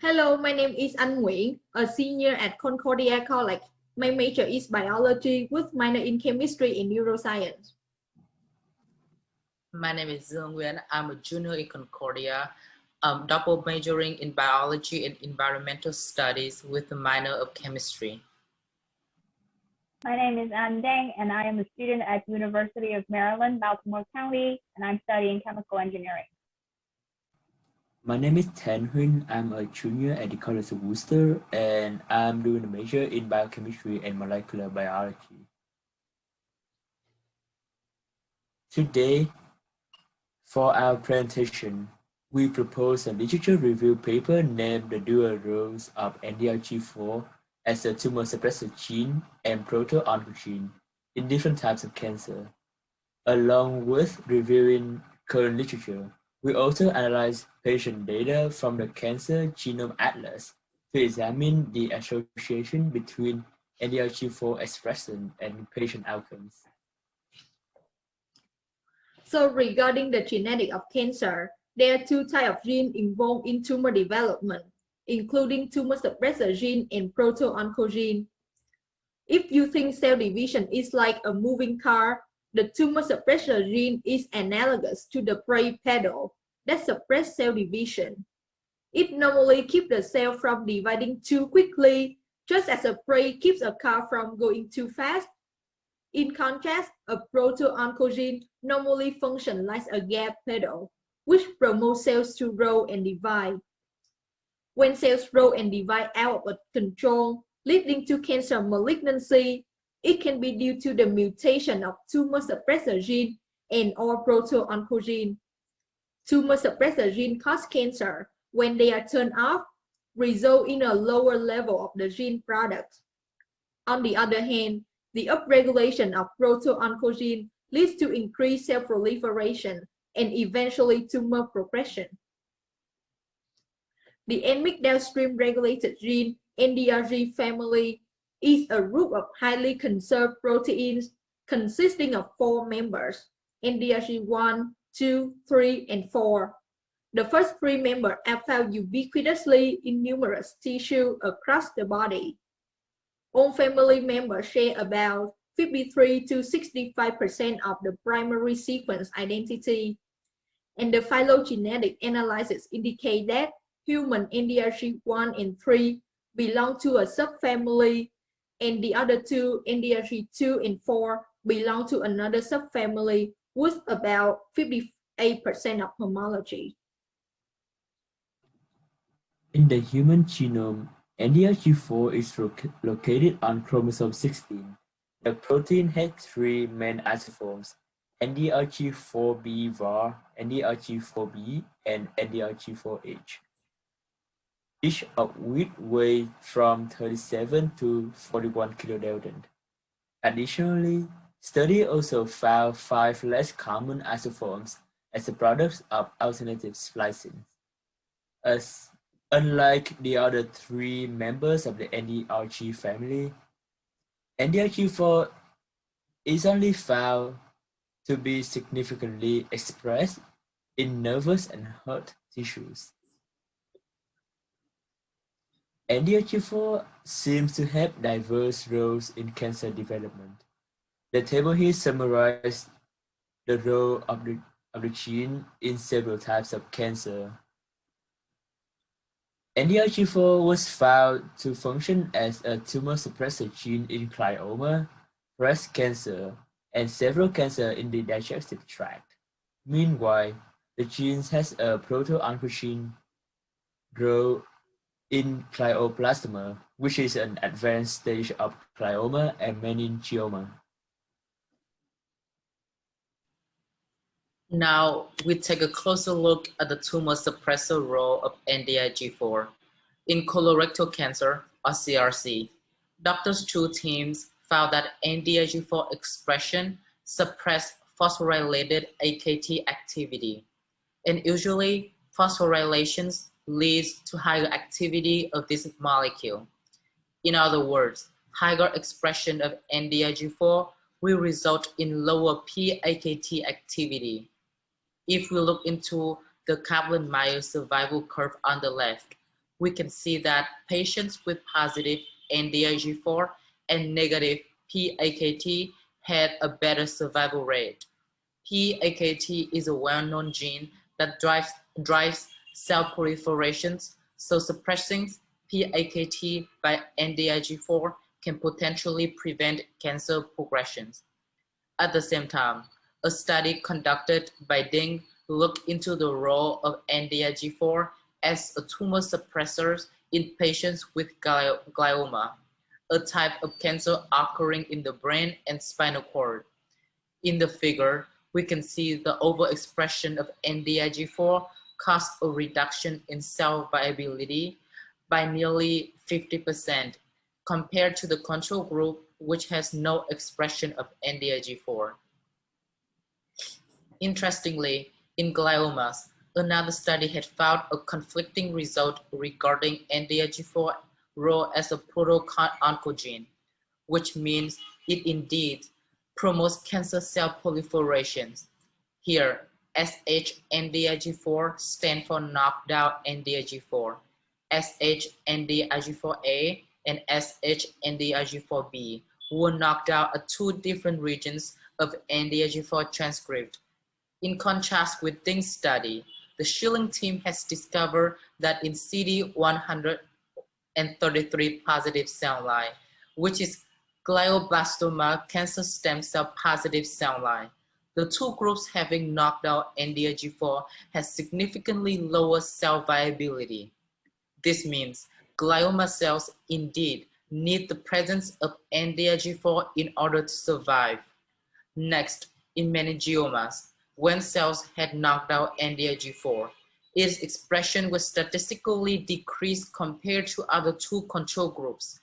Hello, my name is Anh Nguyễn, a senior at Concordia College. My major is biology with minor in chemistry and neuroscience. My name is Dương Nguyen. I'm a junior in Concordia, double majoring in biology and environmental studies with a minor of chemistry. My name is An Deng, and I am a student at University of Maryland, Baltimore County, and I'm studying chemical engineering. My name is Tan Huynh. I'm a junior at the College of Worcester, and I'm doing a major in biochemistry and molecular biology. Today, for our presentation, we propose a literature review paper named The Dual Roles of NDRG4 as a tumor suppressor gene and proto-oncogene in different types of cancer. Along with reviewing current literature, we also analyze patient data from the Cancer Genome Atlas to examine the association between NDRG4 expression and patient outcomes. So regarding the genetic of cancer, there are two types of genes involved in tumor development, including tumor suppressor gene and proto-oncogene. If you think cell division is like a moving car, the tumor suppressor gene is analogous to the brake pedal that suppresses cell division. It normally keeps the cell from dividing too quickly, just as a brake keeps a car from going too fast. In contrast, a proto-oncogene normally functions like a gas pedal, which promotes cells to grow and divide. When cells grow and divide out of control, leading to cancer malignancy, it can be due to the mutation of tumor suppressor gene and or proto-oncogene. Tumor suppressor gene cause cancer when they are turned off, result in a lower level of the gene product. On the other hand, the upregulation of proto-oncogene leads to increased cell proliferation and eventually tumor progression. The endemic downstream regulated gene NDRG family is a group of highly conserved proteins consisting of 4 members, NDRG1, 2, 3, and 4. The first 3 members are found ubiquitously in numerous tissues across the body. All family members share about 53 to 65% of the primary sequence identity, and the phylogenetic analysis indicate that human NDRG1 and 3 belong to a subfamily, and the other 2, NDRG2 and 4, belong to another subfamily with about 58% of homology. In the human genome, NDRG4 is located on chromosome 16. The protein has 3 main isoforms, NDRG4B var, NDRG4B, and NDRG4H, each of which weighs from 37 to 41 kilodalton. Additionally, studies also found 5 less common isoforms as a product of alternative splicing. Unlike the other 3 members of the NDRG family, NDRG4 is only found to be significantly expressed in nervous and heart tissues. NDRG4 seems to have diverse roles in cancer development. The table here summarizes the role of the gene in several types of cancer. NDRG4 was found to function as a tumor suppressor gene in glioma, breast cancer, and several cancers in the digestive tract. Meanwhile, the gene has a proto-oncogene role in glioblastoma, which is an advanced stage of glioma and meningioma. Now, we take a closer look at the tumor suppressor role of NDRG4. In colorectal cancer, or CRC, Dr. Chu's teams found that NDRG4 expression suppressed phosphorylated AKT activity. And usually, phosphorylation leads to higher activity of this molecule. In other words, higher expression of NDRG4 will result in lower p-AKT activity. If we look into the Kaplan-Meier survival curve on the left, we can see that patients with positive NDRG4 and negative PAKT had a better survival rate. PAKT is a well-known gene that drives cell proliferations, so suppressing PAKT by NDRG4 can potentially prevent cancer progressions. At the same time, a study conducted by Ding looked into the role of NDRG4 as a tumor suppressor in patients with glioma, a type of cancer occurring in the brain and spinal cord. In the figure, we can see the overexpression of NDRG4 caused a reduction in cell viability by nearly 50% compared to the control group, which has no expression of NDRG4. Interestingly, in gliomas, another study had found a conflicting result regarding NDRG4 role as a proto-oncogene, which means it indeed promotes cancer cell proliferations. Here, SH-NDRG4 stands for knockdown NDRG4, SH-NDRG4A and SH-NDRG4B were knocked out at two different regions of NDRG4 transcript. In contrast with Ding's study, the Schilling team has discovered that in CD133 positive cell line, which is glioblastoma cancer stem cell positive cell line, the two groups having knocked out NDRG4 has significantly lower cell viability. This means glioma cells indeed need the presence of NDRG4 in order to survive. Next, in meningiomas, when cells had knocked out NDRG4, its expression was statistically decreased compared to other two control groups.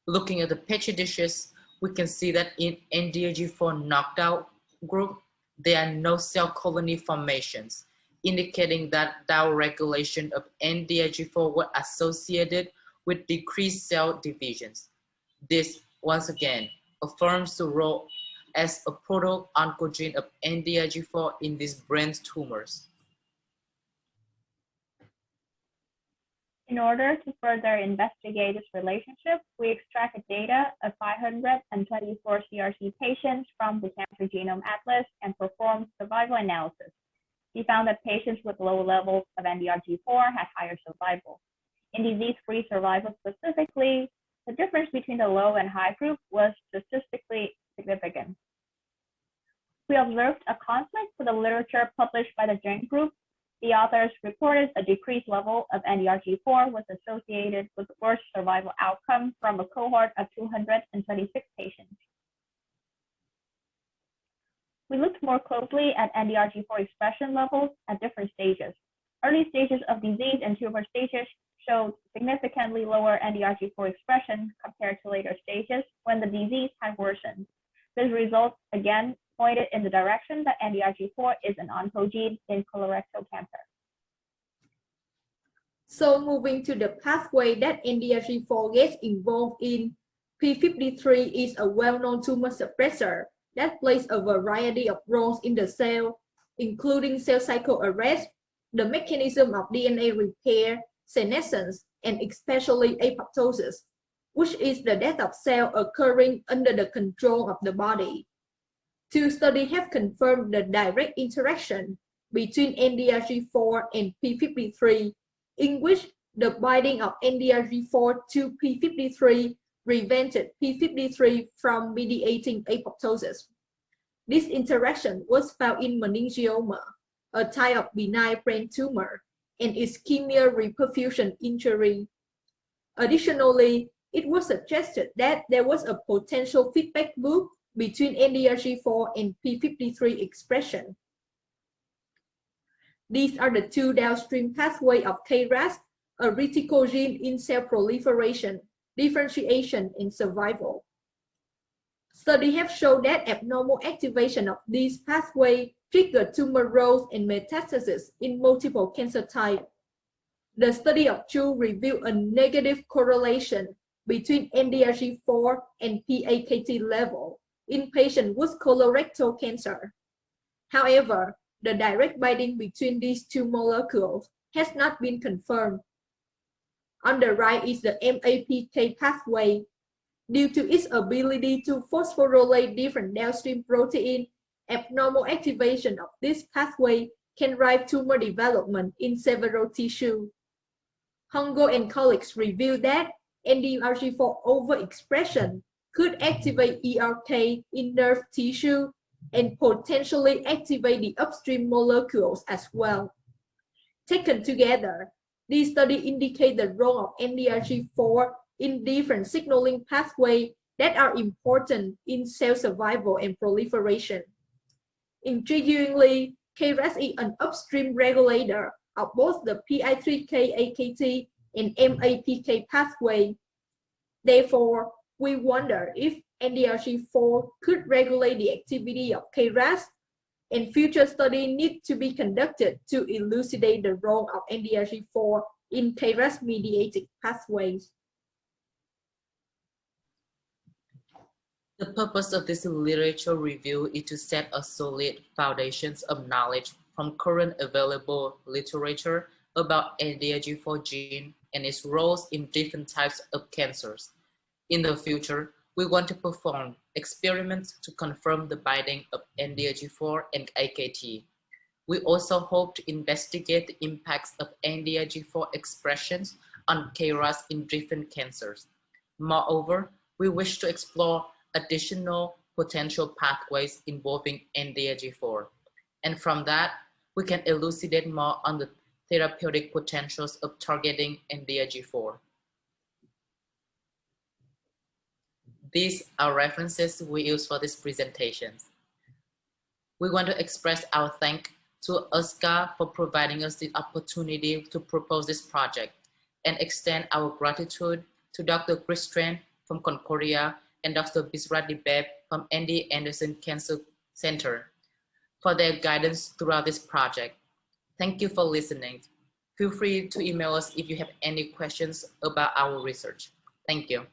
Looking at the petri dishes, we can see that in NDRG4 knocked-out group, there are no cell colony formations, indicating that downregulation of NDRG4 was associated with decreased cell divisions. This, once again, affirms the role as a proto-oncogene of NDRG4 in these brain tumors. In order to further investigate this relationship, we extracted data of 524 CRC patients from the Cancer Genome Atlas and performed survival analysis. We found that patients with low levels of NDRG4 had higher survival. In disease-free survival specifically, the difference between the low and high group was statistically significant. We observed a conflict with the literature published by the Jing group. The authors reported a decreased level of NDRG4 was associated with worse survival outcome from a cohort of 226 patients. We looked more closely at NDRG4 expression levels at different stages. Early stages of disease and tumor stages showed significantly lower NDRG4 expression compared to later stages when the disease had worsened. This result again pointed in the direction that NDRG4 is an oncogene in colorectal cancer. So moving to the pathway that NDRG4 gets involved in, P53 is a well-known tumor suppressor that plays a variety of roles in the cell, including cell cycle arrest, the mechanism of DNA repair, senescence, and especially apoptosis, which is the death of cell occurring under the control of the body. Two studies have confirmed the direct interaction between NDRG4 and P53, in which the binding of NDRG4 to P53 prevented P53 from mediating apoptosis. This interaction was found in meningioma, a type of benign brain tumor, and ischemia reperfusion injury. Additionally, it was suggested that there was a potential feedback loop between NDRG4 and P53 expression. These are the two downstream pathways of KRAS, a critical gene in cell proliferation, differentiation, and survival. Studies have shown that abnormal activation of these pathways trigger tumor growth and metastasis in multiple cancer types. The study of Chu revealed a negative correlation between NDRG4 and PAKT level in patients with colorectal cancer. However, the direct binding between these two molecules has not been confirmed. On the right is the MAPK pathway. Due to its ability to phosphorylate different downstream protein, abnormal activation of this pathway can drive tumor development in several tissues. Hongo and colleagues revealed that NDRG4 overexpression could activate ERK in nerve tissue and potentially activate the upstream molecules as well. Taken together, these studies indicate the role of NDRG4 in different signaling pathways that are important in cell survival and proliferation. Intriguingly, KRAS is an upstream regulator of both the PI3K-AKT and MAPK pathway. Therefore, we wonder if NDRG4 could regulate the activity of KRAS, and future studies need to be conducted to elucidate the role of NDRG4 in KRAS-mediated pathways. The purpose of this literature review is to set a solid foundation of knowledge from current available literature about NDRG4 gene and its roles in different types of cancers. In the future, we want to perform experiments to confirm the binding of NDRG4 and AKT. We also hope to investigate the impacts of NDRG4 expressions on KRAS in different cancers. Moreover, we wish to explore additional potential pathways involving NDRG4. And from that, we can elucidate more on the therapeutic potentials of targeting NDRG4. These are references we use for these presentations. We want to express our thanks to USCA for providing us the opportunity to propose this project and extend our gratitude to Dr. Chris Tran from Concordia and Dr. Bisrat Dibeb from MD Anderson Cancer Center for their guidance throughout this project. Thank you for listening. Feel free to email us if you have any questions about our research. Thank you.